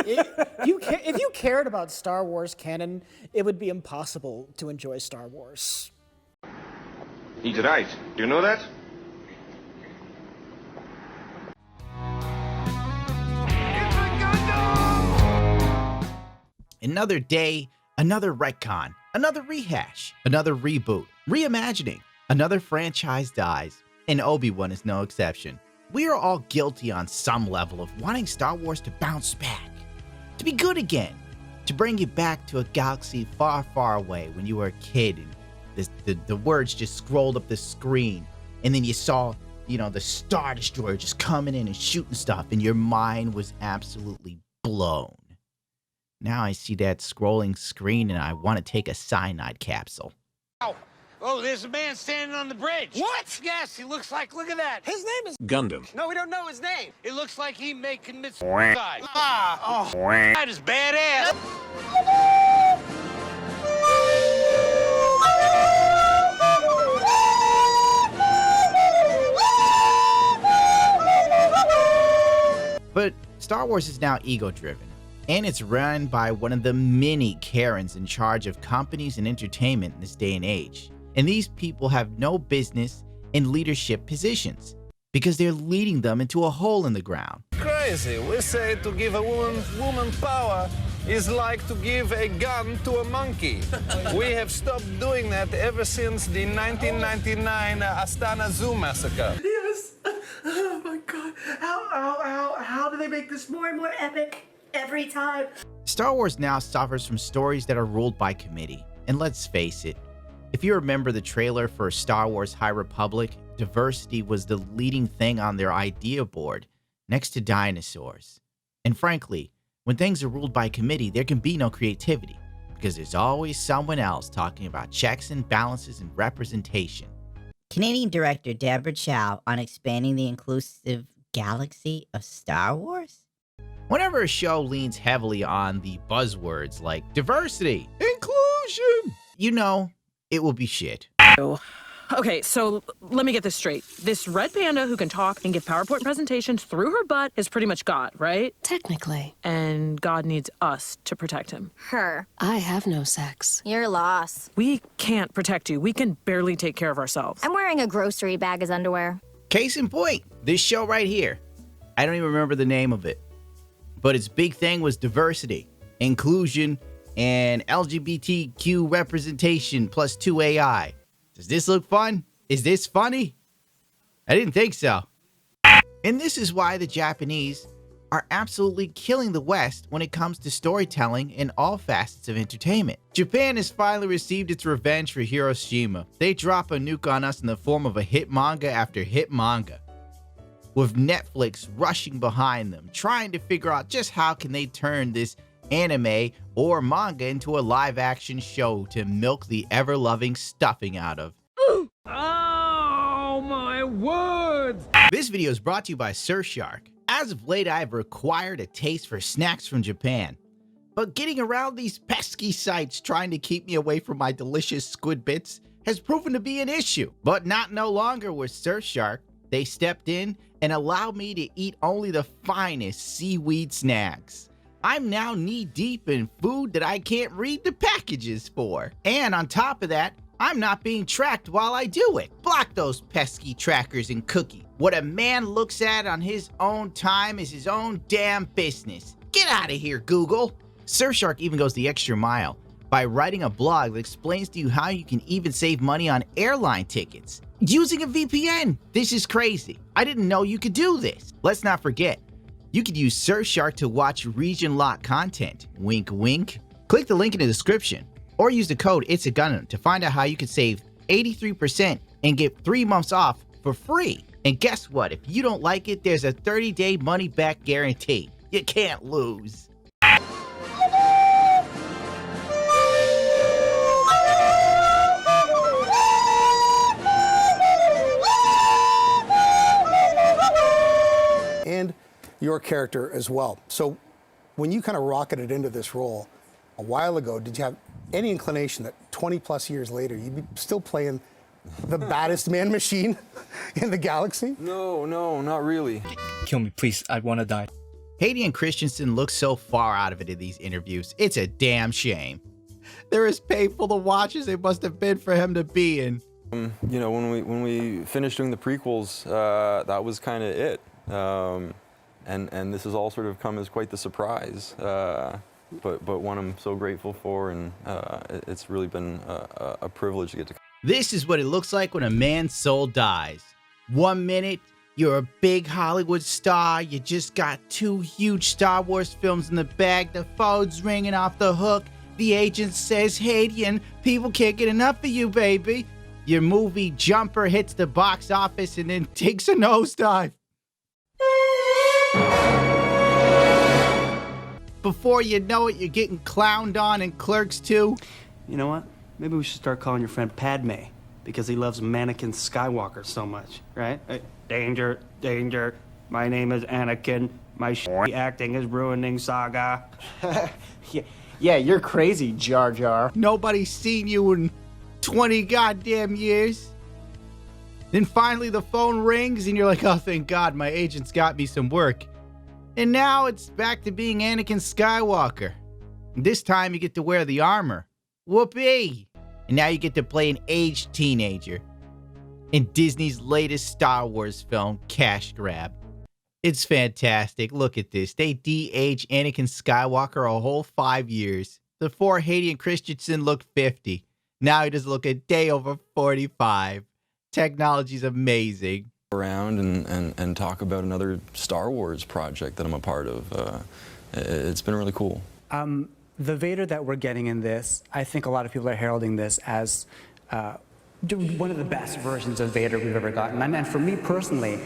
If you cared about Star Wars canon, it would be impossible to enjoy Star Wars. He's right. Do you know that? Another day, another retcon, another rehash, another reboot, reimagining, another franchise dies, and Obi-Wan is no exception. We are all guilty on some level of wanting Star Wars to bounce back, to be good again, to bring you back to a galaxy far, far away when you were a kid and the words just scrolled up the screen, and then you saw, the Star Destroyer just coming in and shooting stuff, and your mind was absolutely blown. Now I see that scrolling screen and I want to take a cyanide capsule. Oh, there's a man standing on the bridge. What? Yes, he looks like, look at that. His name is Gundam. No, we don't know his name. It looks like he may commit suicide. That is badass. But Star Wars is now ego-driven, and it's run by one of the many Karens in charge of companies and entertainment in this day and age. And these people have no business in leadership positions because they're leading them into a hole in the ground. Crazy. We say to give a woman power is like to give a gun to a monkey. We have stopped doing that ever since the 1999 Astana Zoo massacre. Yes. Oh my God. How do they make this more and more epic every time? Star Wars now suffers from stories that are ruled by committee. And let's face it, if you remember the trailer for Star Wars High Republic, diversity was the leading thing on their idea board, next to dinosaurs. And frankly, when things are ruled by committee, there can be no creativity, because there's always someone else talking about checks and balances and representation. Canadian director Deborah Chow on expanding the inclusive galaxy of Star Wars? Whenever a show leans heavily on the buzzwords like diversity, inclusion, it will be shit. Okay, so let me get this straight. This red panda who can talk and give PowerPoint presentations through her butt is pretty much God, right? Technically. And God needs us to protect him. Her. I have no sex. Your loss. We can't protect you. We can barely take care of ourselves. I'm wearing a grocery bag as underwear. Case in point, this show right here. I don't even remember the name of it. But its big thing was diversity, inclusion, and LGBTQ representation plus 2 AI. Does this look fun? Is this funny? I didn't think so. And this is why the Japanese are absolutely killing the West when it comes to storytelling in all facets of entertainment. Japan has finally received its revenge for Hiroshima. They drop a nuke on us in the form of a hit manga after hit manga, with Netflix rushing behind them, trying to figure out just how can they turn this anime or manga into a live-action show to milk the ever-loving stuffing out of. Oh, my words. This video is brought to you by Surfshark. As of late, I have acquired a taste for snacks from Japan, but getting around these pesky sites trying to keep me away from my delicious squid bits has proven to be an issue. But not no longer with Surfshark. They stepped in and allowed me to eat only the finest seaweed snacks. I'm now knee-deep in food that I can't read the packages for. And on top of that, I'm not being tracked while I do it. Block those pesky trackers and cookie. What a man looks at on his own time is his own damn business. Get out of here, Google. Surfshark even goes the extra mile by writing a blog that explains to you how you can even save money on airline tickets using a VPN. This is crazy. I didn't know you could do this. Let's not forget, you could use Surfshark to watch region-locked content. Wink, wink. Click the link in the description or use the code It's a Gundam to find out how you can save 83% and get 3 months off for free. And guess what? If you don't like it, there's a 30-day money-back guarantee. You can't lose. And your character as well. So when you kind of rocketed into this role a while ago, did you have any inclination that 20 plus years later you'd be still playing the baddest man machine in the galaxy? No, not really. Kill me, please. I want to die. Hayden Christensen looks so far out of it in these interviews. It's a damn shame. They're as painful to watch as they must have been for him to be in. You know, when we finished doing the prequels, that was kind of it. And this has all sort of come as quite the surprise. But one I'm so grateful for, and it's really been a privilege to get to. This is what it looks like when a man's soul dies. 1 minute, you're a big Hollywood star, you just got 2 huge Star Wars films in the bag, the phone's ringing off the hook, the agent says, Hayden, people can't get enough of you, baby. Your movie Jumper hits the box office and then takes a nosedive. Before you know it, you're getting clowned on in Clerks 2. You know what? Maybe we should start calling your friend Padme, because he loves mannequin Skywalker so much, right? Danger, danger. My name is Anakin. My acting is ruining Saga. Yeah, you're crazy, Jar Jar. Nobody's seen you in 20 goddamn years. Then finally the phone rings and you're like, oh, thank God, my agent's got me some work. And now it's back to being Anakin Skywalker. This time you get to wear the armor. Whoopee! And now you get to play an aged teenager in Disney's latest Star Wars film, Cash Grab. It's fantastic. Look at this. They de-aged Anakin Skywalker a whole 5 years. Before Hayden Christensen looked 50. Now he doesn't look a day over 45. Technology's amazing. Around and talk about another Star Wars project that I'm a part of. It's been really cool. The Vader that we're getting in this, I think a lot of people are heralding this as one of the best versions of Vader we've ever gotten. And for me personally,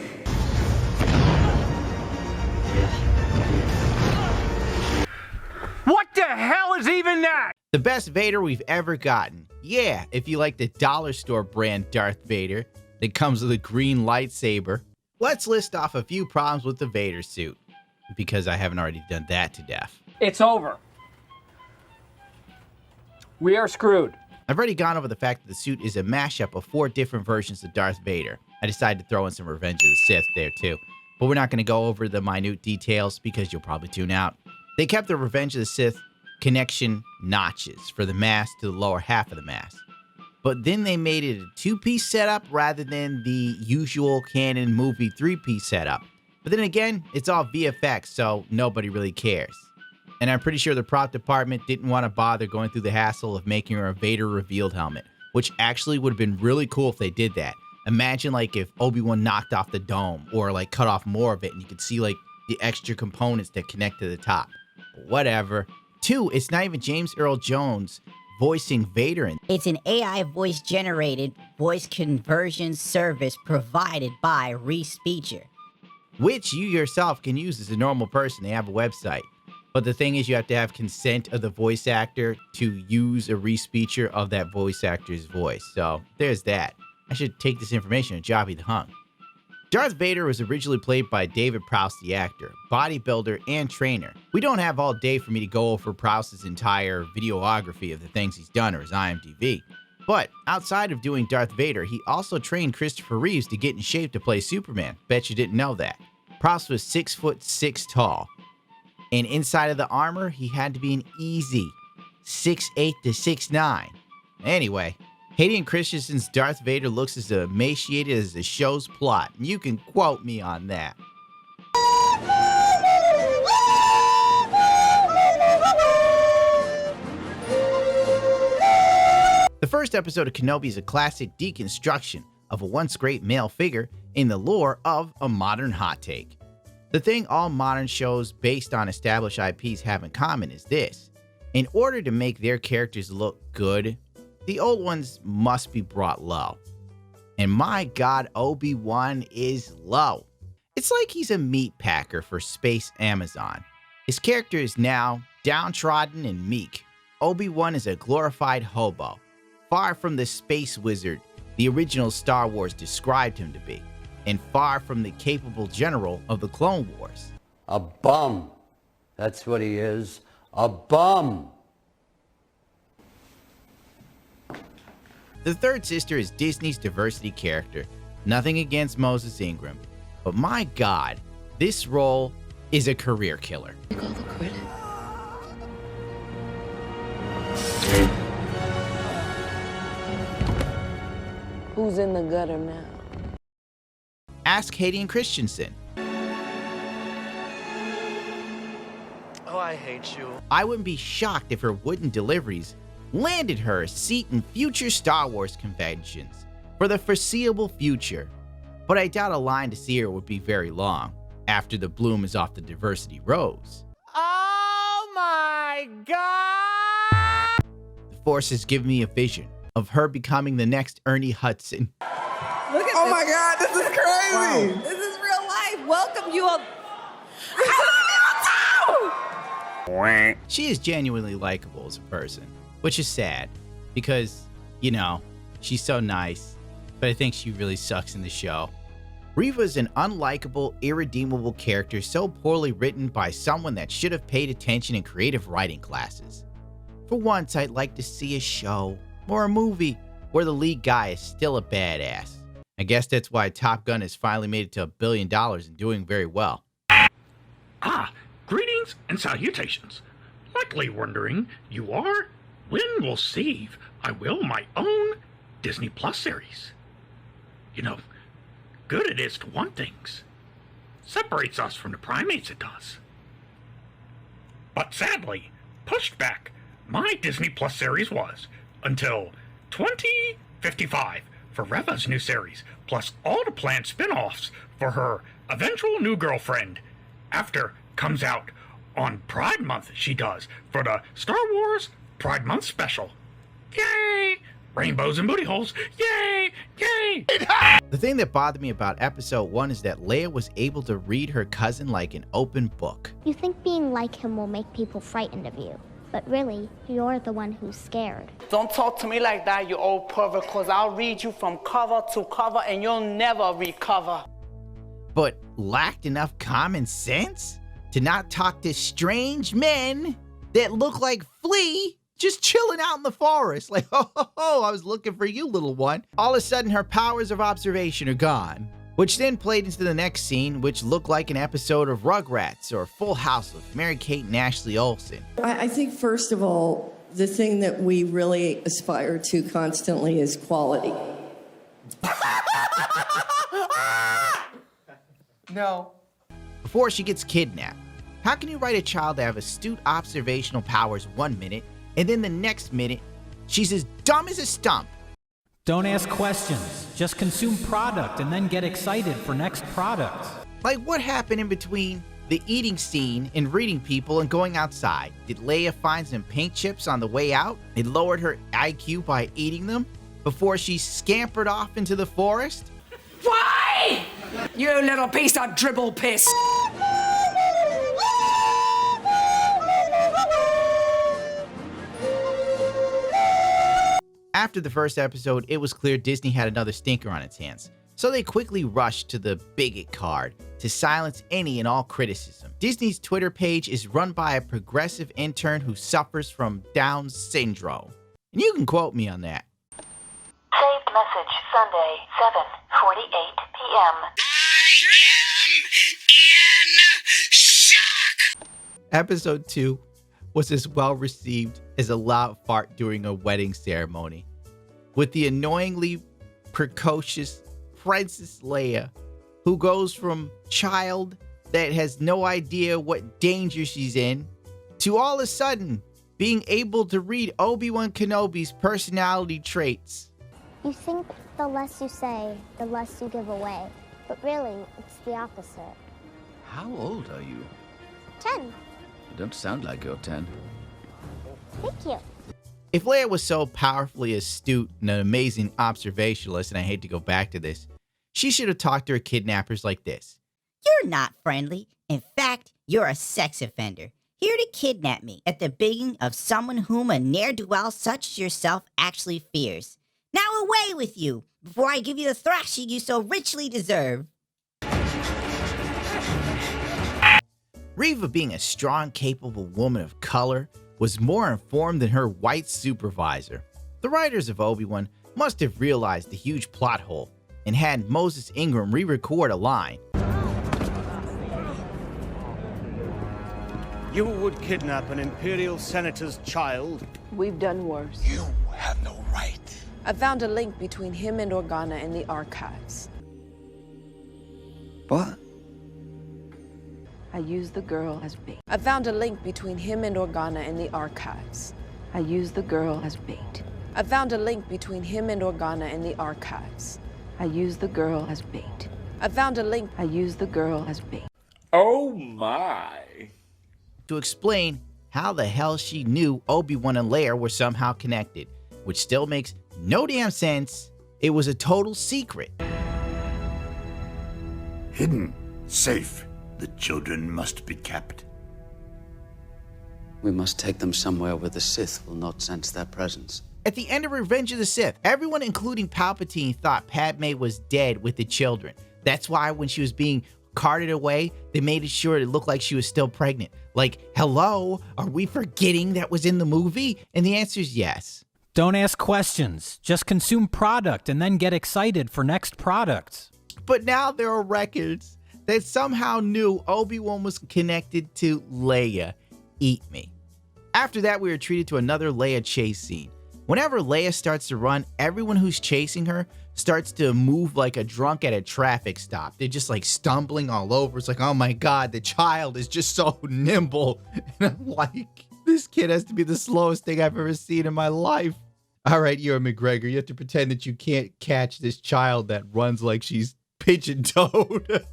What the hell is even that? The best Vader we've ever gotten. Yeah, if you like the dollar store brand Darth Vader that comes with a green lightsaber. Let's list off a few problems with the Vader suit, because I haven't already done that to death. It's over. We are screwed. I've already gone over the fact that the suit is a mashup of 4 different versions of Darth Vader. I decided to throw in some Revenge of the Sith there too. But we're not going to go over the minute details because you'll probably tune out. They kept the Revenge of the Sith connection notches for the mask to the lower half of the mask. But then they made it a 2-piece setup rather than the usual canon movie 3-piece setup. But then again, it's all VFX, so nobody really cares. And I'm pretty sure the prop department didn't want to bother going through the hassle of making her a Vader revealed helmet, which actually would have been really cool if they did that. Imagine like if Obi-Wan knocked off the dome or like cut off more of it and you could see like the extra components that connect to the top. Whatever. 2, it's not even James Earl Jones voicing Vader in. It's an AI voice generated voice conversion service provided by Respeecher, which you yourself can use as a normal person. They have a website. But the thing is, you have to have consent of the voice actor to use a respeecher of that voice actor's voice. So there's that. I should take this information and Jobby the Hung. Darth Vader was originally played by David Prowse, the actor, bodybuilder, and trainer. We don't have all day for me to go over Prowse's entire videography of the things he's done or his IMDb. But outside of doing Darth Vader, he also trained Christopher Reeves to get in shape to play Superman. Bet you didn't know that. Prowse was 6'6" tall. And inside of the armor, he had to be an easy 6'8" to 6'9". Anyway, Hayden Christensen's Darth Vader looks as emaciated as the show's plot. And you can quote me on that. The first episode of Kenobi is a classic deconstruction of a once great male figure in the lore of a modern hot take. The thing all modern shows based on established IPs have in common is this. In order to make their characters look good, the old ones must be brought low. And my God, Obi-Wan is low. It's like he's a meat packer for Space Amazon. His character is now downtrodden and meek. Obi-Wan is a glorified hobo, far from the space wizard the original Star Wars described him to be, and far from the capable general of the Clone Wars. A bum. That's what he is. A bum. The third sister is Disney's diversity character. Nothing against Moses Ingram, but my God, this role is a career killer. Who's in the gutter now? Ask Hayden Christensen. Oh, I hate you. I wouldn't be shocked if her wooden deliveries landed her a seat in future Star Wars conventions for the foreseeable future, but I doubt a line to see her would be very long after the bloom is off the diversity rose. Oh my God! The Force has given me a vision of her becoming the next Ernie Hudson. Look at oh my God, this is crazy! Wow. This is real life. Welcome you all. She is genuinely likable as a person, which is sad because, you know, she's so nice, but I think she really sucks in the show. Reva is an unlikable, irredeemable character so poorly written by someone that should have paid attention in creative writing classes. For once, I'd like to see a show or a movie where the lead guy is still a badass. I guess that's why Top Gun has finally made it to $1 billion and doing very well. Ah, greetings and salutations. Likely wondering, you are? When will save I will my own Disney Plus series. You know, good it is to want things. Separates us from the primates, it does. But sadly, pushed back, my Disney Plus series was until 2055 for Reva's new series, plus all the planned spin-offs for her eventual new girlfriend. After comes out on Pride Month, she does, for the Star Wars Pride Month special. Yay! Rainbows and booty holes. Yay! Yay! The thing that bothered me about episode 1 is that Leia was able to read her cousin like an open book. You think being like him will make people frightened of you, but really, you're the one who's scared. Don't talk to me like that, you old pervert, cause I'll read you from cover to cover and you'll never recover. But lacked enough common sense to not talk to strange men that look like Flea just chilling out in the forest. Like, oh, I was looking for you, little one. All of a sudden, her powers of observation are gone, which then played into the next scene, which looked like an episode of Rugrats or Full House with Mary-Kate and Ashley Olsen. I think, first of all, the thing that we really aspire to constantly is quality. No. Before she gets kidnapped, how can you write a child to have astute observational powers 1 minute, and then the next minute, she's as dumb as a stump? Don't ask questions. Just consume product and then get excited for next product. Like, what happened in between the eating scene and reading people and going outside? Did Leia find some paint chips on the way out? It lowered her IQ by eating them before she scampered off into the forest? Why? You little piece of dribble piss. After the first episode, it was clear Disney had another stinker on its hands, so they quickly rushed to the bigot card to silence any and all criticism. Disney's Twitter page is run by a progressive intern who suffers from Down syndrome. And you can quote me on that. Saved message Sunday, 7:48 p.m. Episode 2 was as well received as a loud fart during a wedding ceremony, with the annoyingly precocious Princess Leia, who goes from child that has no idea what danger she's in, to all of a sudden being able to read Obi-Wan Kenobi's personality traits. You think the less you say, the less you give away. But really, it's the opposite. How old are you? 10. You don't sound like you're 10. Thank you. If Leia was so powerfully astute and an amazing observationalist, and I hate to go back to this, she should have talked to her kidnappers like this. You're not friendly. In fact, you're a sex offender, here to kidnap me at the bidding of someone whom a ne'er-do-well such as yourself actually fears. Now away with you, before I give you the thrashing you so richly deserve. Reva, being a strong, capable woman of color, was more informed than her white supervisor. The writers of Obi-Wan must have realized the huge plot hole and had Moses Ingram re-record a line. You would kidnap an imperial senator's child? We've done worse. You have no right. I found a link between him and Organa in the archives. What? I used the girl as bait. I found a link between him and Organa in the archives. I used the girl as bait. I found a link between him and Organa in the archives. I used the girl as bait. I found a link. I used the girl as bait. Oh my. To explain how the hell she knew Obi-Wan and Leia were somehow connected, which still makes no damn sense. It was a total secret. Hidden, safe. The children must be kept. We must take them somewhere where the Sith will not sense their presence. At the end of Revenge of the Sith, everyone, including Palpatine, thought Padme was dead with the children. That's why when she was being carted away, they made it sure it looked like she was still pregnant. Like, hello, are we forgetting that was in the movie? And the answer is yes. Don't ask questions. Just consume product and then get excited for next products. But now there are records that somehow knew Obi-Wan was connected to Leia. Eat me. After that, we were treated to another Leia chase scene. Whenever Leia starts to run, everyone who's chasing her starts to move like a drunk at a traffic stop. They're just like stumbling all over. It's like, oh my God, the child is just so nimble. And I'm like, this kid has to be the slowest thing I've ever seen in my life. All right, Ewan McGregor, you have to pretend that you can't catch this child that runs like she's pigeon-toed.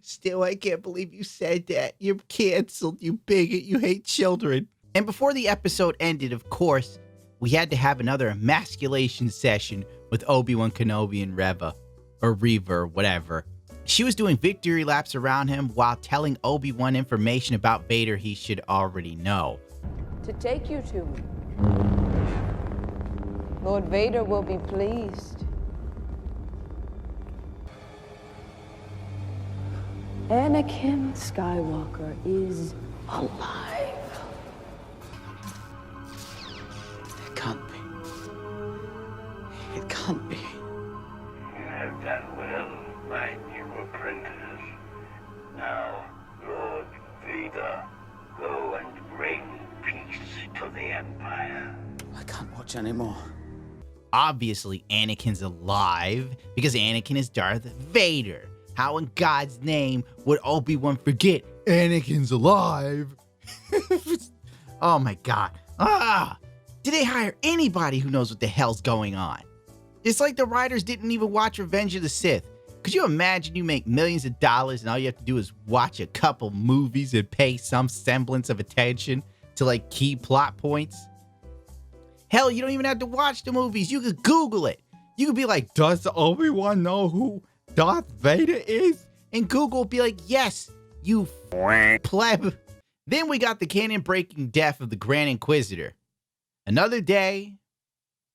Still, I can't believe you said that. You're canceled, you bigot. You hate children. And before the episode ended, of course, we had to have another emasculation session with Obi-Wan Kenobi and Reva, or Reva, whatever. She was doing victory laps around him while telling Obi-Wan information about Vader he should already know. To take you to me. Lord Vader will be pleased. Anakin Skywalker is alive. It can't be. It can't be. You have done well, my new apprentice. Now, Lord Vader, go and bring peace to the Empire. I can't watch anymore. Obviously, Anakin's alive because Anakin is Darth Vader. How in God's name would Obi-Wan forget Anakin's alive? Oh my God. Did they hire anybody who knows what the hell's going on? It's like the writers didn't even watch Revenge of the Sith. Could you imagine you make millions of dollars and all you have to do is watch a couple movies and pay some semblance of attention to like key plot points? Hell, you don't even have to watch the movies. You could Google it. You could be like, does Obi-Wan know who Darth Vader is? And Google will be like, yes, you pleb. Then we got the canon-breaking death of the Grand Inquisitor. Another day,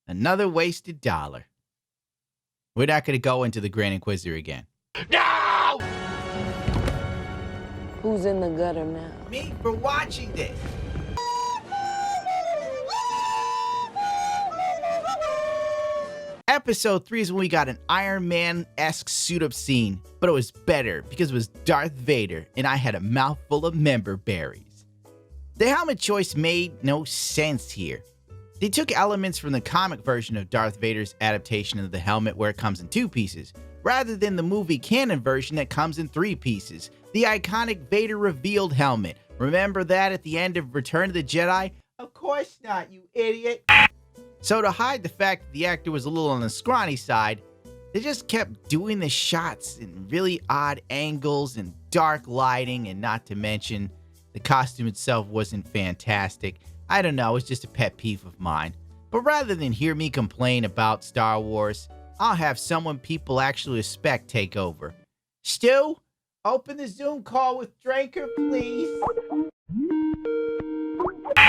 another wasted dollar. We're not going to go into the Grand Inquisitor again. No! Who's in the gutter now? Me for watching this. Episode 3 is when we got an Iron Man-esque suit-up scene, but it was better because it was Darth Vader and I had a mouthful of member berries. The helmet choice made no sense here. They took elements from the comic version of Darth Vader's adaptation of the helmet where it comes in 2 pieces, rather than the movie canon version that comes in 3 pieces. The iconic Vader revealed helmet. Remember that at the end of Return of the Jedi? Of course not, you idiot. So to hide the fact that the actor was a little on the scrawny side, they just kept doing the shots in really odd angles and dark lighting, and not to mention, the costume itself wasn't fantastic. I don't know, it's just a pet peeve of mine. But rather than hear me complain about Star Wars, I'll have someone people actually respect take over. Stu, open the Zoom call with Dranker, please.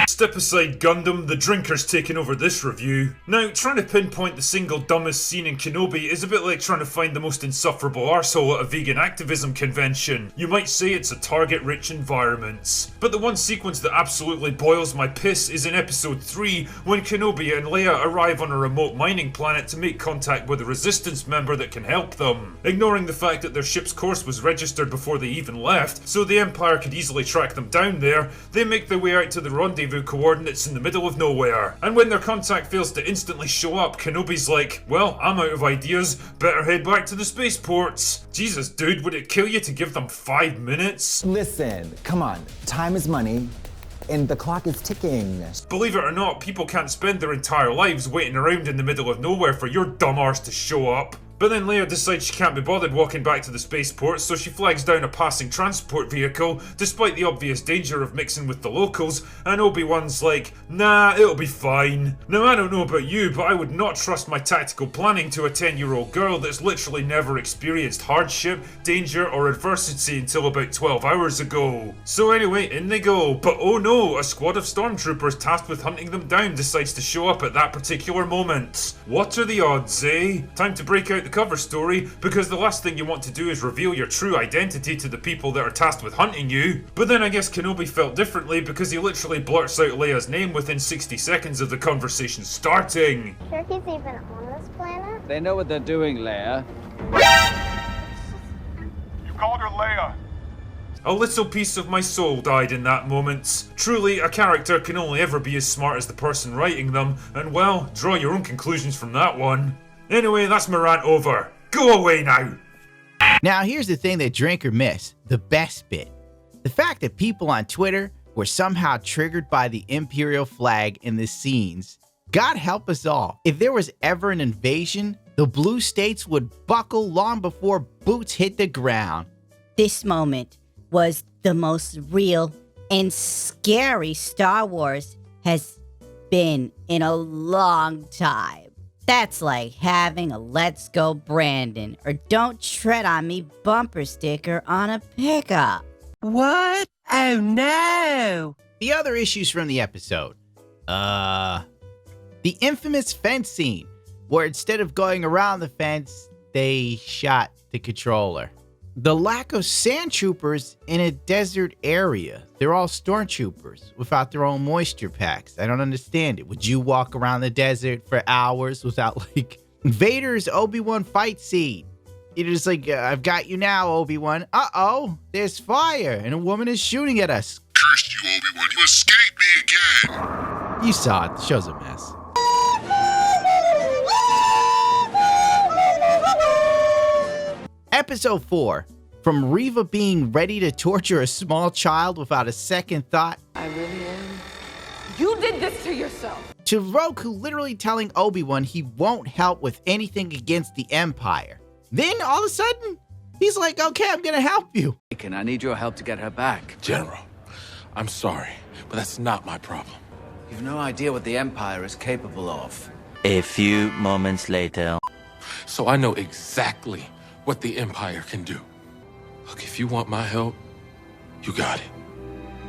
Step aside, Gundam, the drinker's taking over this review. Now, trying to pinpoint the single dumbest scene in Kenobi is a bit like trying to find the most insufferable arsehole at a vegan activism convention. You might say it's a target-rich environment. But the one sequence that absolutely boils my piss is in episode 3, when Kenobi and Leia arrive on a remote mining planet to make contact with a resistance member that can help them. Ignoring the fact that their ship's course was registered before they even left, so the Empire could easily track them down there, they make their way out to the rendezvous coordinates in the middle of nowhere. And when their contact fails to instantly show up, Kenobi's like, well, I'm out of ideas, better head back to the spaceports. Jesus, dude, would it kill you to give them 5 minutes? Listen, come on, time is money, and the clock is ticking. Believe it or not, people can't spend their entire lives waiting around in the middle of nowhere for your dumb arse to show up. But then Leia decides she can't be bothered walking back to the spaceport, so she flags down a passing transport vehicle, despite the obvious danger of mixing with the locals, and Obi-Wan's like, nah, it'll be fine. Now I don't know about you, but I would not trust my tactical planning to a 10-year-old girl that's literally never experienced hardship, danger, or adversity until about 12 hours ago. So anyway, in they go, but oh no, a squad of stormtroopers tasked with hunting them down decides to show up at that particular moment. What are the odds, eh? Time to break out the cover story, because the last thing you want to do is reveal your true identity to the people that are tasked with hunting you. But then I guess Kenobi felt differently, because he literally blurts out Leia's name within 60 seconds of the conversation starting. Sure he's even on this planet? They know what they're doing, Leia. You called her Leia. A little piece of my soul died in that moment. Truly, a character can only ever be as smart as the person writing them, and well, draw your own conclusions from that one. Anyway, that's my rant over. Go away now! Now here's the thing that Drinker missed, the best bit. The fact that people on Twitter were somehow triggered by the Imperial flag in the scenes. God help us all. If there was ever an invasion, the blue states would buckle long before boots hit the ground. This moment was the most real and scary Star Wars has been in a long time. That's like having a Let's Go Brandon or Don't Tread on Me bumper sticker on a pickup. What? Oh no! The other issues from the episode. The infamous fence scene, where instead of going around the fence, they shot the controller. The lack of sand troopers in a desert area. They're all stormtroopers without their own moisture packs. I don't understand it. Would you walk around the desert for hours without, like, Vader's Obi-Wan fight scene? It is like, I've got you now, Obi-Wan. Uh-oh, there's fire, and a woman is shooting at us. Cursed you, Obi-Wan. You escaped me again. You saw it. The show's a mess. Episode 4. From Reva being ready to torture a small child without a second thought. I really am. You did this to yourself. To Roku literally telling Obi-Wan he won't help with anything against the Empire. Then all of a sudden, he's like, okay, I'm gonna help you. Can I need your help to get her back? General, I'm sorry, but that's not my problem. You've no idea what the Empire is capable of. A few moments later. So I know exactly what the Empire can do. Look, if you want my help, you got it.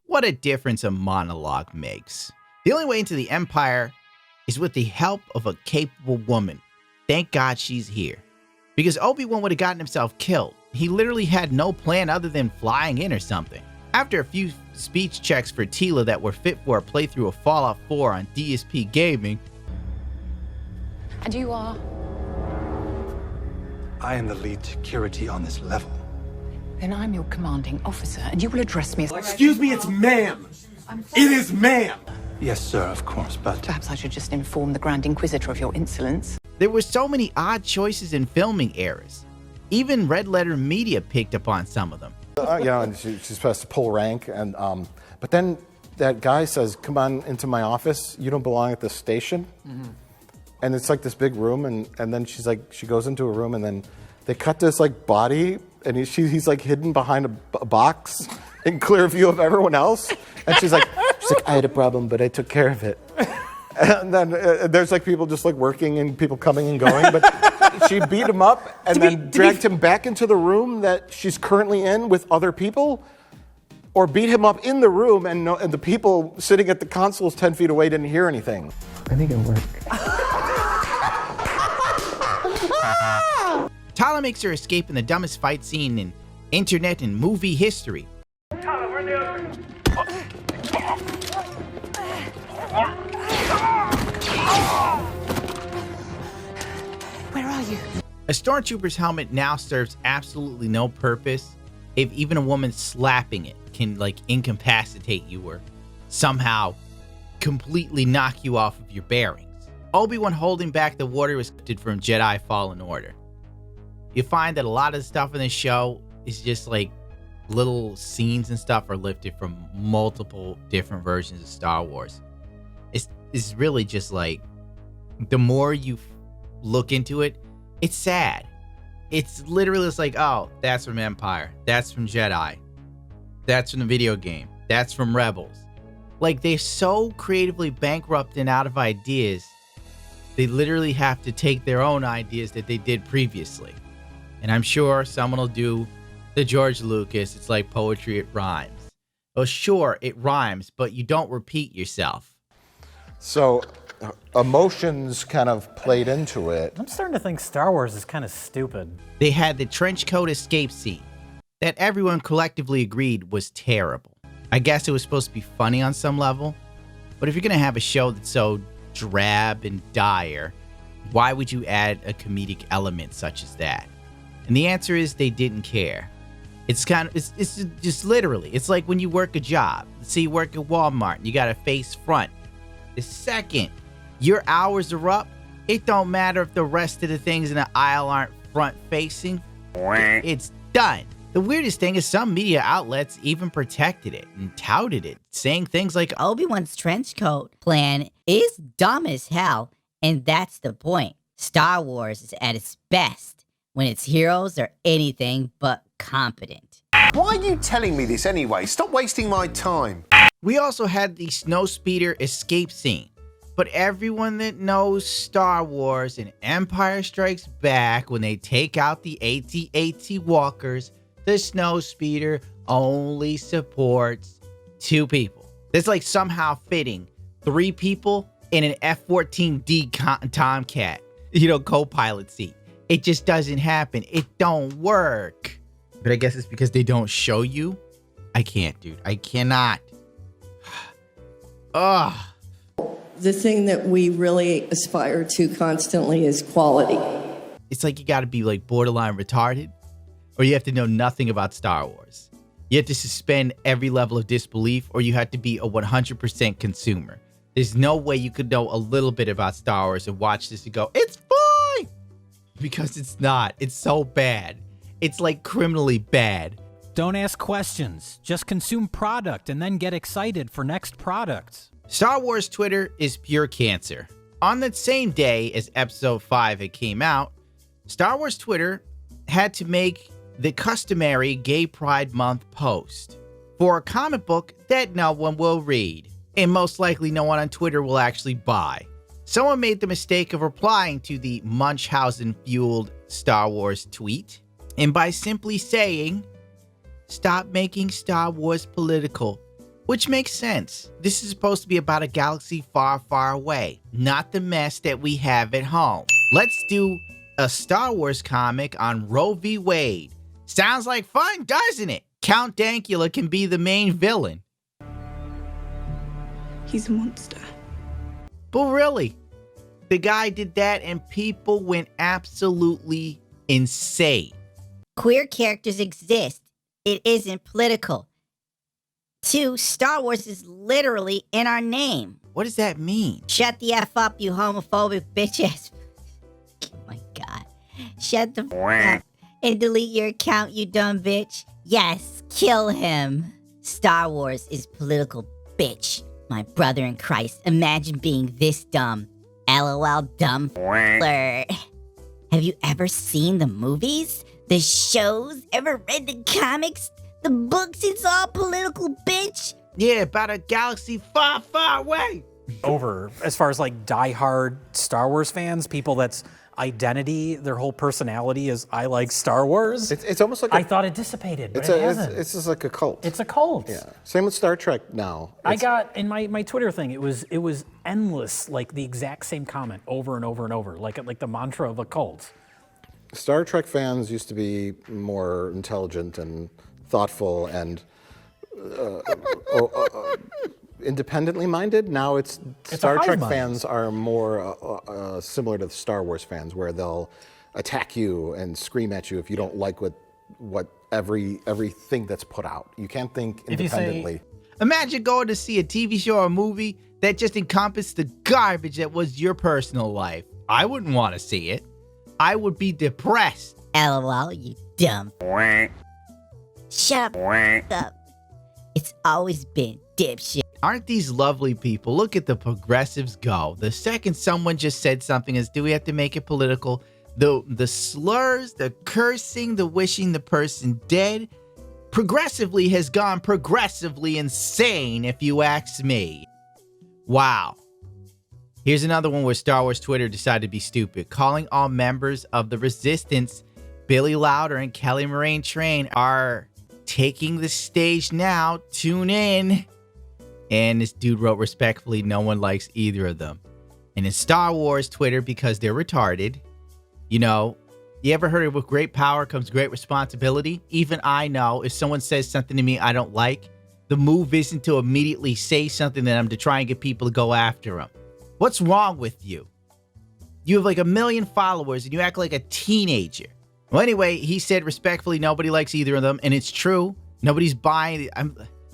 What a difference a monologue makes. The only way into the Empire is with the help of a capable woman. Thank God she's here. Because Obi-Wan would have gotten himself killed. He literally had no plan other than flying in or something. After a few speech checks for Tila that were fit for a playthrough of Fallout 4 on DSP Gaming. And you are? I am the lead security on this level. Then I'm your commanding officer, and you will address me as... Excuse me, it's ma'am. It is ma'am. Yes, sir, of course, but... Perhaps I should just inform the Grand Inquisitor of your insolence. There were so many odd choices in filming errors. Even Red Letter Media picked up on some of them. And she's supposed to pull rank, and but then that guy says, come on into my office, you don't belong at this station. Mm-hmm. And it's like this big room, and then she's like, she goes into a room, and then they cut this like body, and he's like hidden behind a box in clear view of everyone else. And she's like, I had a problem, but I took care of it. And then there's like people just like working and people coming and going, but she beat him up and then dragged him back into the room that she's currently in with other people. or beat him up in the room, and the people sitting at the consoles 10 feet away didn't hear anything. I think it'll work. Tala makes her escape in the dumbest fight scene in internet and movie history. Tala, we're in the open. Where are you? A stormtrooper's helmet now serves absolutely no purpose if even a woman slapping it can like incapacitate you or somehow completely knock you off of your bearings. Obi-Wan holding back the water was lifted from Jedi Fallen Order. You find that a lot of the stuff in this show is just like little scenes and stuff are lifted from multiple different versions of Star Wars. It's really just like, the more you look into it, it's sad. It's literally just like, oh, that's from Empire, that's from Jedi, that's from the video game, that's from Rebels. Like, they're so creatively bankrupt and out of ideas, they literally have to take their own ideas that they did previously. And I'm sure someone will do the George Lucas, it's like poetry, it rhymes. Well, sure, it rhymes, but you don't repeat yourself. So emotions kind of played into it. I'm starting to think Star Wars is kind of stupid. They had the trench coat escape scene that everyone collectively agreed was terrible. I guess it was supposed to be funny on some level, but if you're going to have a show that's so drab and dire, why would you add a comedic element such as that? And the answer is they didn't care. It's just literally, it's like when you work a job. Say you work at Walmart and you got to face front. The second your hours are up, it don't matter if the rest of the things in the aisle aren't front facing. It's done. The weirdest thing is some media outlets even protected it and touted it, saying things like Obi-Wan's trench coat plan is dumb as hell, and that's the point. Star Wars is at its best when its heroes are anything but competent. Why are you telling me this anyway? Stop wasting my time. We also had the snowspeeder escape scene, but everyone that knows Star Wars and Empire Strikes Back, when they take out the AT-AT walkers, the snowspeeder only supports 2 people. It's like somehow fitting 3 people in an F-14D Tomcat, co-pilot seat. It just doesn't happen. It don't work. But I guess it's because they don't show you. I can't, dude. I cannot. Ugh. The thing that we really aspire to constantly is quality. It's like you gotta be like borderline retarded, or you have to know nothing about Star Wars. You have to suspend every level of disbelief, or you have to be a 100% consumer. There's no way you could know a little bit about Star Wars and watch this and go, it's fine! Because it's not. It's so bad. It's like criminally bad. Don't ask questions. Just consume product and then get excited for next products. Star Wars Twitter is pure cancer. On that same day as Episode 5 had came out, Star Wars Twitter had to make the customary Gay Pride Month post for a comic book that no one will read, and most likely no one on Twitter will actually buy. Someone made the mistake of replying to the Munchausen-fueled Star Wars tweet, and by simply saying, "Stop making Star Wars political," which makes sense. This is supposed to be about a galaxy far, far away, not the mess that we have at home. Let's do a Star Wars comic on Roe v. Wade. Sounds like fun, doesn't it? Count Dankula can be the main villain. He's a monster. But really, the guy did that and people went absolutely insane. Queer characters exist. It isn't political. 2, Star Wars is literally in our name. What does that mean? Shut the F up, you homophobic bitches. Oh my god. Shut the f up and delete your account, you dumb bitch. Yes, kill him. Star Wars is political, bitch. My brother in Christ, imagine being this dumb. LOL, dumb f***er. Have you ever seen the movies? The shows? Ever read the comics? The books? It's all political, bitch. Yeah, about a galaxy far, far away. Over as far as like diehard Star Wars fans, people that's identity, their whole personality is I like Star Wars. It's almost like I thought it dissipated, but it's it hasn't. It's just like a cult. It's a cult. Yeah. Same with Star Trek now. I got in my Twitter thing. It was endless, like the exact same comment over and over and over, like the mantra of a cult. Star Trek fans used to be more intelligent and thoughtful and independently minded. Now it's Star Trek fans are more similar to the Star Wars fans, where they'll attack you and scream at you if you don't like what everything that's put out. You can't think independently. Imagine going to see a TV show or a movie that just encompassed the garbage that was your personal life. I wouldn't want to see it. I would be depressed. LOL, you dumb. Shut up. It's always been dipshit. Aren't these lovely people? Look at the progressives go. The second someone just said something as, do we have to make it political? The slurs, the cursing, the wishing the person dead, progressively has gone progressively insane, if you ask me. Wow. Here's another one where Star Wars Twitter decided to be stupid. Calling all members of the Resistance, Billy Lauder and Kelly Moraine Train, are taking the stage now. Tune in. And this dude wrote respectfully, no one likes either of them. And in Star Wars Twitter, because they're retarded, you know, you ever heard of with great power comes great responsibility? Even I know if someone says something to me I don't like, the move isn't to immediately say something to them to try and get people to go after them. What's wrong with you? You have like 1 million followers and you act like a teenager. Well, anyway, he said respectfully, nobody likes either of them. And it's true. Nobody's buying it.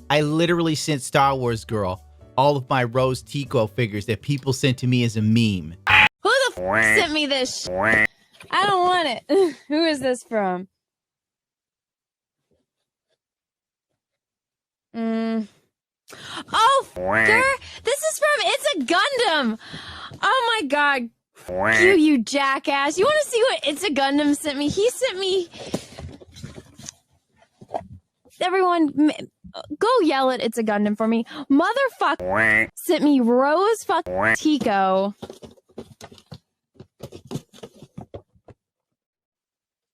I literally sent Star Wars Girl all of my Rose Tiko figures that people sent to me as a meme. Who the f sent me this? I don't want it. Who is this from? Oh, this is from It's a Gundam. Oh my god. You jackass. You want to see what It's a Gundam sent me? He sent me... Everyone, go yell at It's a Gundam for me. Motherfucker sent me Rose Tiko.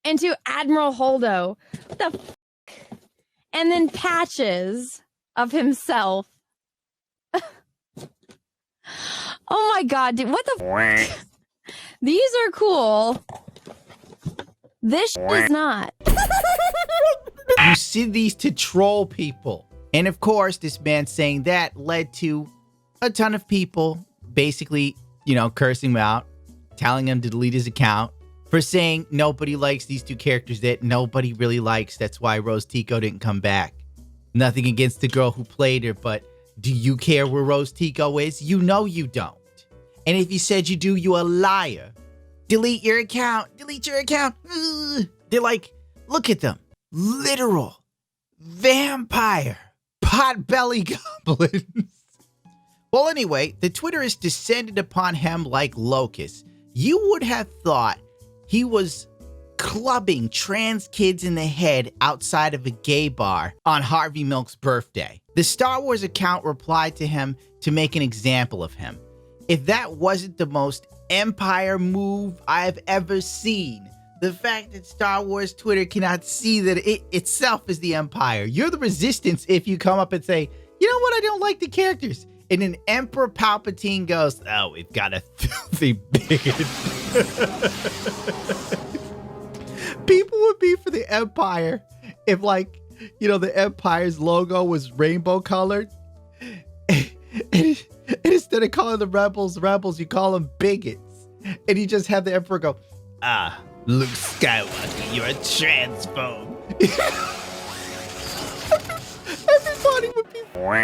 And to Admiral Holdo. What the f? And then patches of himself. Oh my god, dude, what the f? These are cool. This is not. You see these to troll people. And of course, this man saying that led to a ton of people basically, you know, cursing him out, telling him to delete his account for saying nobody likes these two characters that nobody really likes. That's why Rose Tiko didn't come back. Nothing against the girl who played her, but do you care where Rose Tiko is? You know you don't. And if you said you do, you a liar. Delete your account. Delete your account. Ugh. They're like, look at them. Literal vampire potbelly goblins. Well, anyway, the Twitter has descended upon him like locusts. You would have thought he was clubbing trans kids in the head outside of a gay bar on Harvey Milk's birthday. The Star Wars account replied to him to make an example of him. If that wasn't the most Empire move I've ever seen, the fact that Star Wars Twitter cannot see that it itself is the Empire. You're the Resistance if you come up and say, you know what, I don't like the characters. And then Emperor Palpatine goes, oh, we've got a filthy bigot. People would be for the Empire if, like, you know, the Empire's logo was rainbow colored. And instead of calling the rebels, you call them bigots. And you just have the Emperor go, Luke Skywalker, you're a transphobe. Everybody would be for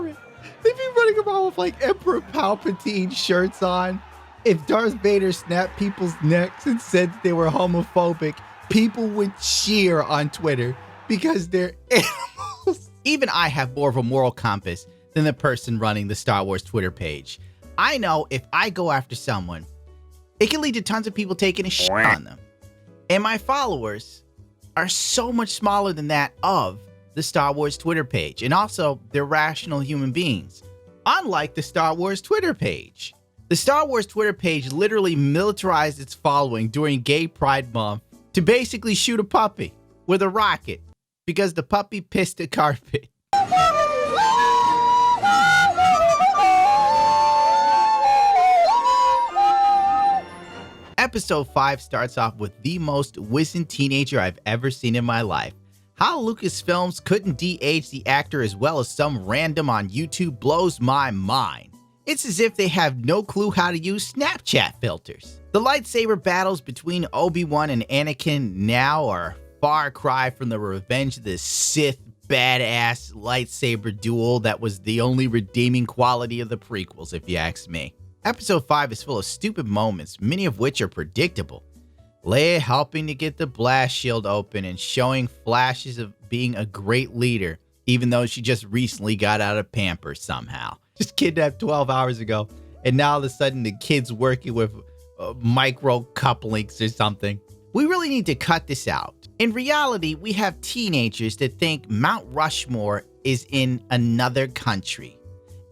it. They'd be running around with like Emperor Palpatine shirts on. If Darth Vader snapped people's necks and said they were homophobic, people would cheer on Twitter because they're animals. Even I have more of a moral compass than the person running the Star Wars Twitter page. I know if I go after someone, it can lead to tons of people taking a shit on them. And my followers are so much smaller than that of the Star Wars Twitter page. And also, they're rational human beings. Unlike the Star Wars Twitter page. The Star Wars Twitter page literally militarized its following during Gay Pride Month to basically shoot a puppy with a rocket because the puppy pissed a carpet. Episode 5 starts off with the most wizened teenager I've ever seen in my life. How Lucasfilms couldn't de-age the actor as well as some random on YouTube blows my mind. It's as if they have no clue how to use Snapchat filters. The lightsaber battles between Obi-Wan and Anakin now are a far cry from the Revenge of the Sith badass lightsaber duel that was the only redeeming quality of the prequels, if you ask me. Episode 5 is full of stupid moments, many of which are predictable. Leia helping to get the blast shield open and showing flashes of being a great leader, even though she just recently got out of Pampers somehow. Just kidnapped 12 hours ago, and now all of a sudden the kid's working with micro couplings or something. We really need to cut this out. In reality, we have teenagers that think Mount Rushmore is in another country.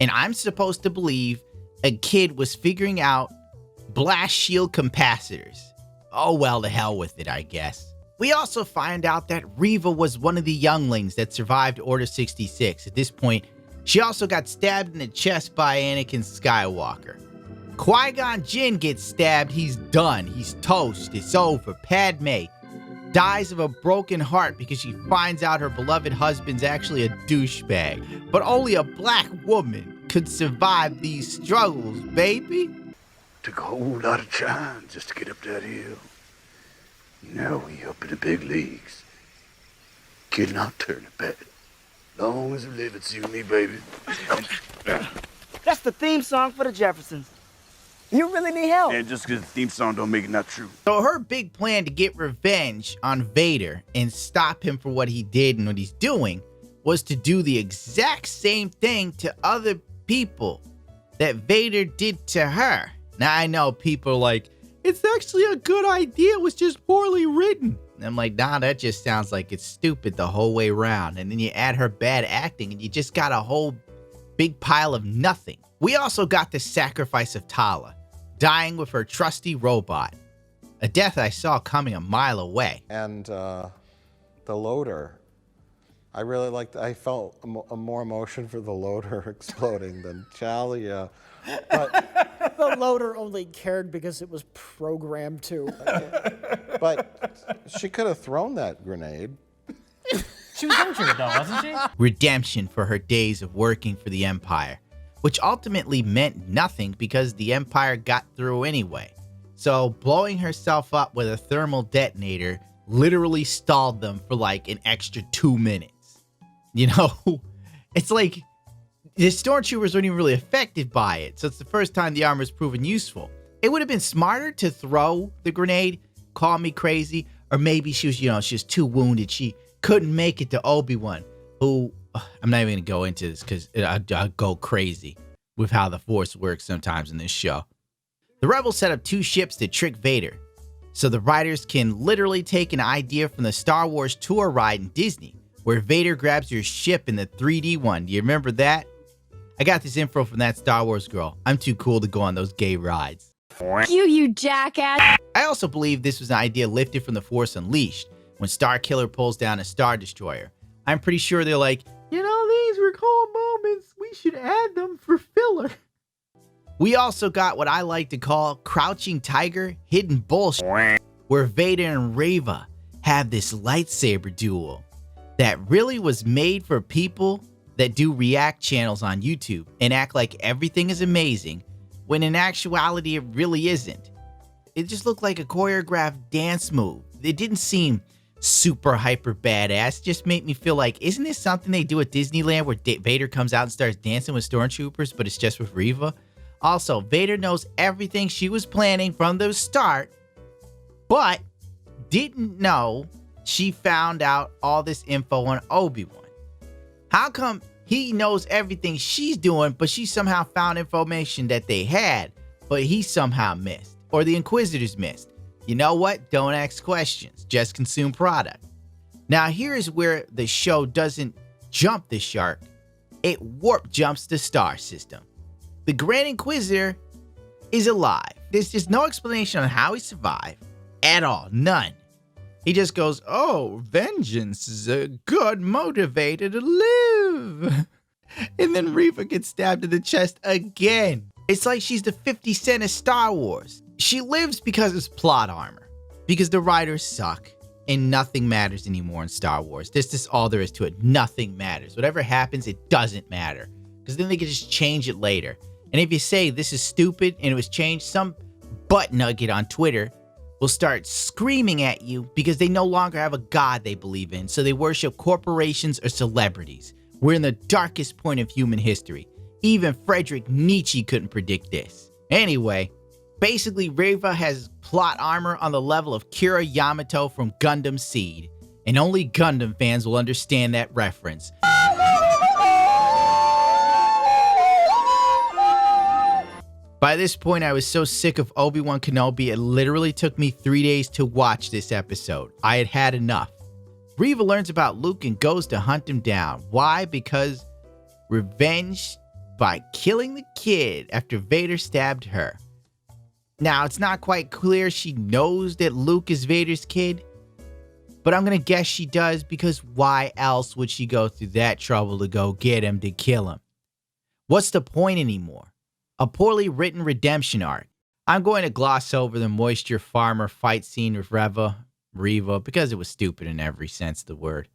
And I'm supposed to believe a kid was figuring out blast shield capacitors. Oh well, to hell with it, I guess. We also find out that Reva was one of the younglings that survived Order 66. At this point, she also got stabbed in the chest by Anakin Skywalker. Qui-Gon Jinn gets stabbed, he's done, he's toast, it's over. Padme dies of a broken heart because she finds out her beloved husband's actually a douchebag. But only a black woman could survive these struggles, baby. Took a whole lot of time just to get up that hill. Now we up in the big leagues. Kid, I'll turn it back. Long as I live, it's you and me, baby. That's the theme song for the Jeffersons. You really need help. Yeah, just because the theme song don't make it not true. So her big plan to get revenge on Vader and stop him for what he did and what he's doing was to do the exact same thing to other people that Vader did to her. Now I know people are like, it's actually a good idea, it was just poorly written. And I'm like, nah, that just sounds like it's stupid the whole way around. And then you add her bad acting and you just got a whole big pile of nothing. We also got the sacrifice of Tala, dying with her trusty robot. A death I saw coming a mile away. And the loader. I really liked, I felt more emotion for the loader exploding than Chalia. But the loader only cared because it was programmed to. But she could have thrown that grenade. She was injured though, wasn't she? Redemption for her days of working for the Empire, which ultimately meant nothing because the Empire got through anyway. So blowing herself up with a thermal detonator literally stalled them for like an extra 2 minutes. You know, it's like the stormtroopers weren't even really affected by it. So it's the first time the armor's proven useful. It would have been smarter to throw the grenade, call me crazy, or maybe she was, she was too wounded. She couldn't make it to Obi-Wan, who, I'm not even going to go into this because I'll go crazy with how the Force works sometimes in this show. The Rebels set up 2 ships to trick Vader, so the writers can literally take an idea from the Star Wars tour ride in Disney, where Vader grabs your ship in the 3D one. Do you remember that? I got this info from that Star Wars girl. I'm too cool to go on those gay rides. You jackass. I also believe this was an idea lifted from The Force Unleashed, when Starkiller pulls down a Star Destroyer. I'm pretty sure they're like, these recall moments, we should add them for filler. We also got what I like to call Crouching Tiger, Hidden Bullshit, where Vader and Reva have this lightsaber duel that really was made for people that do react channels on YouTube and act like everything is amazing, when in actuality it really isn't. It just looked like a choreographed dance move. It didn't seem super hyper badass. It just made me feel like, isn't this something they do at Disneyland where Vader comes out and starts dancing with stormtroopers, but it's just with Reva? Also, Vader knows everything she was planning from the start, but didn't know she found out all this info on Obi-Wan. How come he knows everything she's doing, but she somehow found information that they had, but he somehow missed, or the Inquisitors missed? You know what? Don't ask questions, just consume product. Now here is where the show doesn't jump the shark, it warp jumps the star system. The Grand Inquisitor is alive. There's just no explanation on how he survived at all. None. He just goes, oh, vengeance is a good motivator to live. And then Reva gets stabbed in the chest again. It's like she's the 50 Cent of Star Wars. She lives because it's plot armor. Because the writers suck. And nothing matters anymore in Star Wars. This is all there is to it. Nothing matters. Whatever happens, it doesn't matter. Because then they can just change it later. And if you say this is stupid and it was changed, some butt nugget on Twitter will start screaming at you because they no longer have a god they believe in. So they worship corporations or celebrities. We're in the darkest point of human history. Even Friedrich Nietzsche couldn't predict this. Anyway, basically Reva has plot armor on the level of Kira Yamato from Gundam Seed. And only Gundam fans will understand that reference. By this point, I was so sick of Obi-Wan Kenobi, it literally took me 3 days to watch this episode. I had had enough. Reva learns about Luke and goes to hunt him down. Why? Because revenge by killing the kid after Vader stabbed her. Now, it's not quite clear she knows that Luke is Vader's kid, but I'm gonna guess she does because why else would she go through that trouble to go get him to kill him? What's the point anymore? A poorly written redemption arc. I'm going to gloss over the moisture farmer fight scene with Reva, because it was stupid in every sense of the word.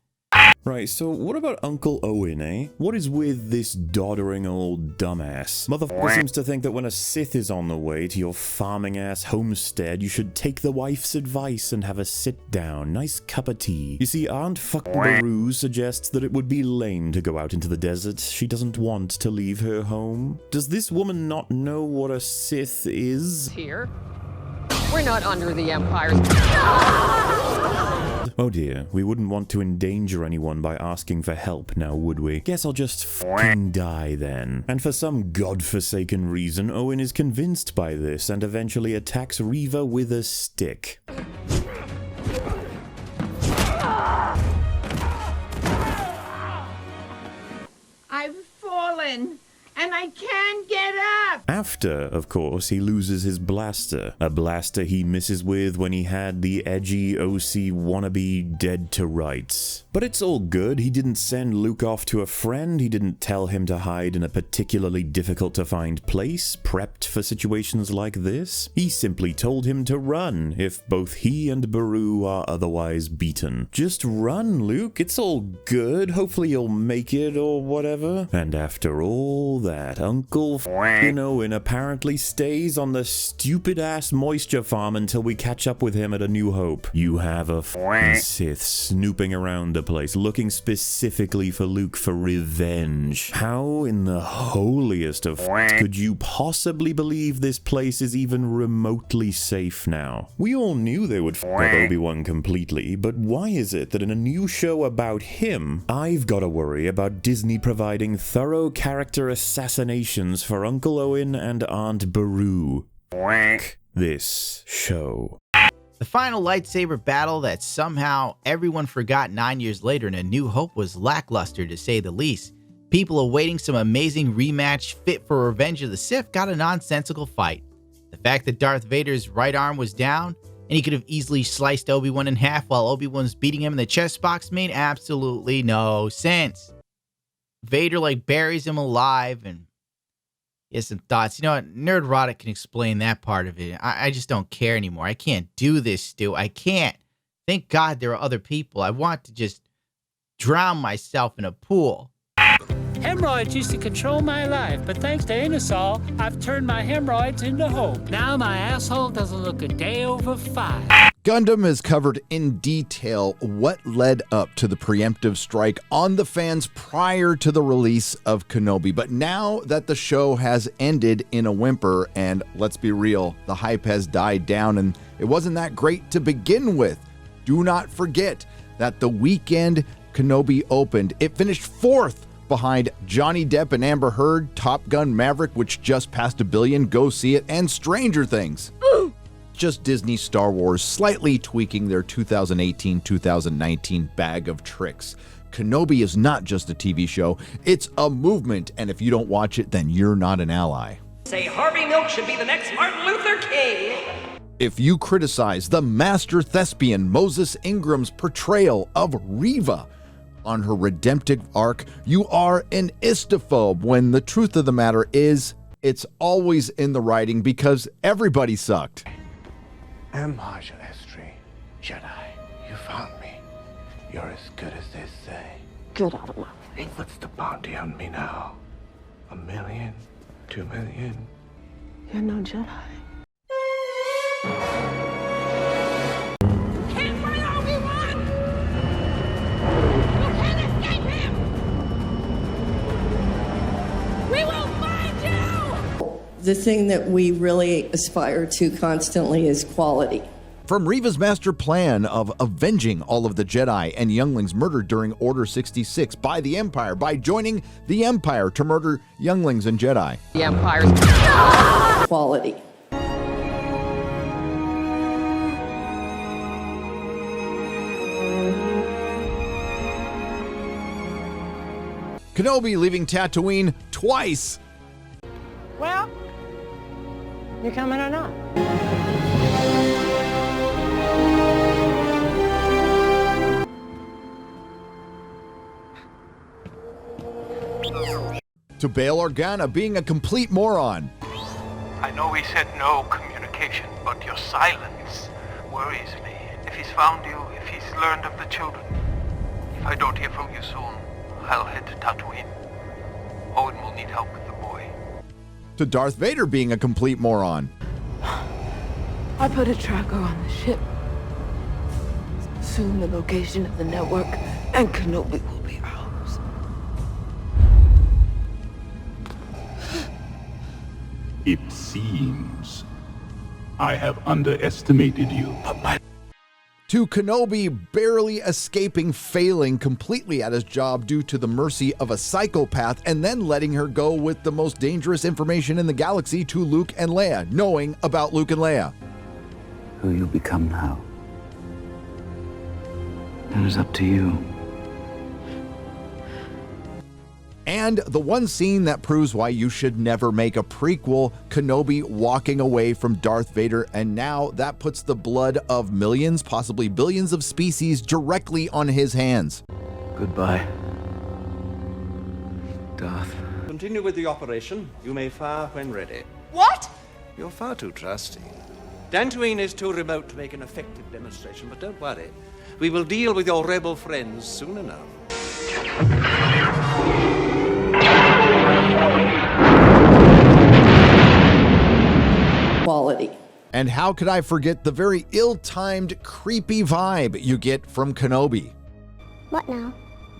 Right, so what about Uncle Owen, eh? What is with this doddering old dumbass? Motherfucker seems to think that when a Sith is on the way to your farming-ass homestead, you should take the wife's advice and have a sit-down, nice cup of tea. You see, Aunt fucking Beru suggests that it would be lame to go out into the desert. She doesn't want to leave her home. Does this woman not know what a Sith is? Here. We're not under the Empire's... Oh dear, we wouldn't want to endanger anyone by asking for help now, would we? Guess I'll just f***ing die then. And for some godforsaken reason, Owen is convinced by this and eventually attacks Reva with a stick. I've fallen, and I can't get up! After, of course, he loses his blaster. A blaster he misses with when he had the edgy OC wannabe dead to rights. But it's all good. He didn't send Luke off to a friend. He didn't tell him to hide in a particularly difficult to find place, prepped for situations like this. He simply told him to run if both he and Beru are otherwise beaten. Just run, Luke. It's all good. Hopefully you'll make it or whatever. And after all that, Uncle Owen apparently stays on the stupid-ass moisture farm until we catch up with him at A New Hope. You have a Sith snooping around the place, looking specifically for Luke for revenge. How in the holiest of could you possibly believe this place is even remotely safe now? We all knew they would up Obi-Wan completely, but why is it that in a new show about him, I've got to worry about Disney providing thorough character assassinations for Uncle Owen and Aunt Beru? This show. The final lightsaber battle that somehow everyone forgot 9 years later in A New Hope was lackluster to say the least. People awaiting some amazing rematch fit for Revenge of the Sith got a nonsensical fight. The fact that Darth Vader's right arm was down and he could have easily sliced Obi-Wan in half while Obi-Wan was beating him in the chest box made absolutely no sense. Vader buries him alive, and he has some thoughts. You know what? Nerdrotic can explain that part of it. I just don't care anymore. I can't do this, Stu. I can't. Thank God there are other people. I want to just drown myself in a pool. Hemorrhoids used to control my life, but thanks to Inusol, I've turned my hemorrhoids into hope. Now my asshole doesn't look a day over 5. Gundam has covered in detail what led up to the preemptive strike on the fans prior to the release of Kenobi. But now that the show has ended in a whimper, and let's be real, the hype has died down and it wasn't that great to begin with. Do not forget that the weekend Kenobi opened, it finished 4th behind Johnny Depp and Amber Heard, Top Gun Maverick, which just passed 1 billion, go see it, and Stranger Things. Just Disney Star Wars slightly tweaking their 2018-2019 bag of tricks. Kenobi is not just a TV show, it's a movement, and if you don't watch it, then you're not an ally. Say Harvey Milk should be the next Martin Luther King. If you criticize the master thespian Moses Ingram's portrayal of Reva on her redemptive arc, you are an istophobe, when the truth of the matter is, it's always in the writing because everybody sucked. Marshal Estrie, Jedi, you found me. You're as good as they say. Get out of my face. What's the bounty on me now? 1 million? 2 million? You're no Jedi. Can't find Obi-Wan! You can't escape him! We will find you! The thing that we really aspire to constantly is quality. From Reva's master plan of avenging all of the Jedi and younglings murdered during Order 66 by the Empire by joining the Empire to murder younglings and Jedi. The Empire's quality. Kenobi leaving Tatooine twice. Well, you coming or not? To Bail Organa being a complete moron. I know we said no communication, but your silence worries me. If he's found you, if he's learned of the children, if I don't hear from you soon, I'll head to Tatooine. Owen will need help with the boy. To Darth Vader being a complete moron. I put a tracker on the ship. Soon the location of the network and Kenobi will be ours. It seems I have underestimated you. To Kenobi barely escaping failing completely at his job due to the mercy of a psychopath and then letting her go with the most dangerous information in the galaxy to Luke and Leia, knowing about Luke and Leia. Who you become now, that is up to you. And the one scene that proves why you should never make a prequel, Kenobi walking away from Darth Vader, and now that puts the blood of millions, possibly billions of species directly on his hands. Goodbye, Darth. Continue with the operation. You may fire when ready. What? You're far too trusting. Dantooine is too remote to make an effective demonstration, but don't worry. We will deal with your rebel friends soon enough. Quality. And how could I forget the very ill-timed, creepy vibe you get from Kenobi? What now?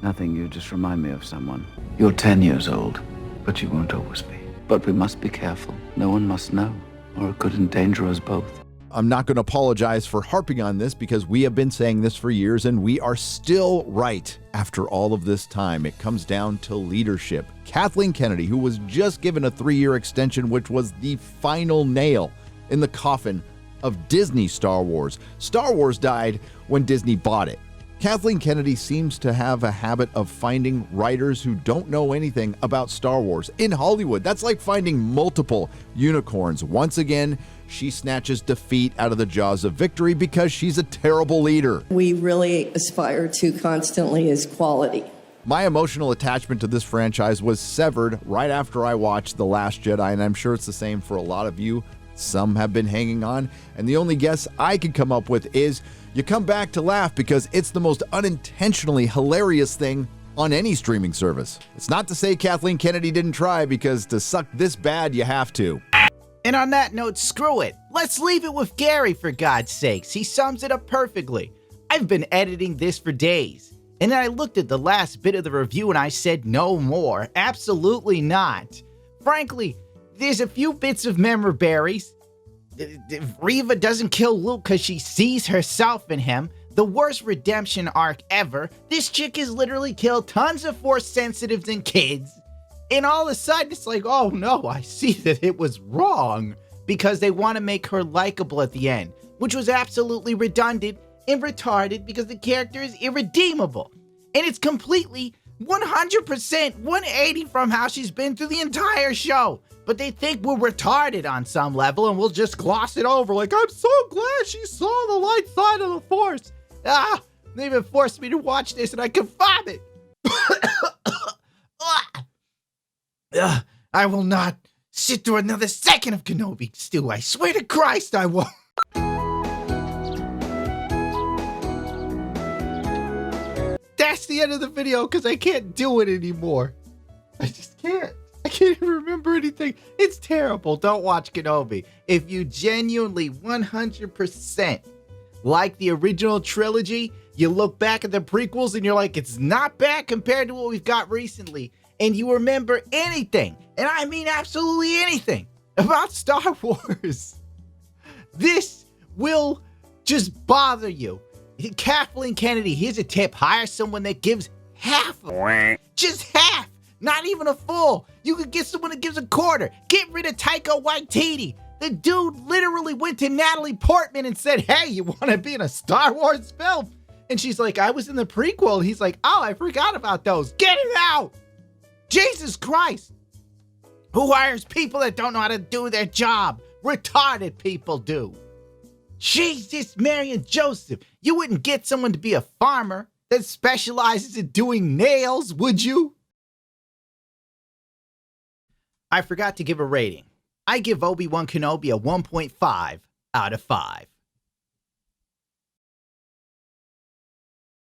Nothing, you just remind me of someone. You're 10 years old, but you won't always be. But we must be careful. No one must know, or it could endanger us both. I'm not going to apologize for harping on this because we have been saying this for years and we are still right after all of this time. It comes down to leadership. Kathleen Kennedy, who was just given a 3-year extension, which was the final nail in the coffin of Disney Star Wars. Star Wars died when Disney bought it. Kathleen Kennedy seems to have a habit of finding writers who don't know anything about Star Wars. In Hollywood, that's like finding multiple unicorns. Once again, she snatches defeat out of the jaws of victory because she's a terrible leader. We really aspire to constantly is quality. My emotional attachment to this franchise was severed right after I watched The Last Jedi, and I'm sure it's the same for a lot of you. Some have been hanging on, and the only guess I could come up with is you come back to laugh because it's the most unintentionally hilarious thing on any streaming service. It's not to say Kathleen Kennedy didn't try, because to suck this bad, you have to. And on that note, screw it. Let's leave it with Gary, for God's sakes. He sums it up perfectly. I've been editing this for days, and then I looked at the last bit of the review and I said no more. Absolutely not. Frankly, there's a few bits of memorabilities. Reva doesn't kill Luke because she sees herself in him. The worst redemption arc ever. This chick has literally killed tons of Force sensitives and kids. And all of a sudden, it's like, oh no, I see that it was wrong. Because they want to make her likable at the end. Which was absolutely redundant and retarded because the character is irredeemable. And it's completely 100%, 180 from how she's been through the entire show. But they think we're retarded on some level and we'll just gloss it over like, I'm so glad she saw the light side of the Force. They even forced me to watch this and I can vomit. I will not sit through another second of Kenobi stew. I swear to Christ I won't. That's the end of the video because I can't do it anymore. I just can't. I can't even remember anything. It's terrible. Don't watch Kenobi. If you genuinely 100% like the original trilogy, you look back at the prequels and you're like, it's not bad compared to what we've got recently. And you remember anything, and I mean absolutely anything, about Star Wars, this will just bother you. Kathleen Kennedy, here's a tip. Hire someone that gives half of it. Just half. Not even a full. You could get someone that gives a quarter. Get rid of Tiko Waititi. The dude literally went to Natalie Portman and said, hey, you want to be in a Star Wars film? And she's like, I was in the prequel. And he's like, oh, I forgot about those. Get it out. Jesus Christ. Who hires people that don't know how to do their job? Retarded people do. Jesus, Mary and Joseph. You wouldn't get someone to be a farmer that specializes in doing nails, would you? I forgot to give a rating. I give Obi-Wan Kenobi a 1.5 out of 5.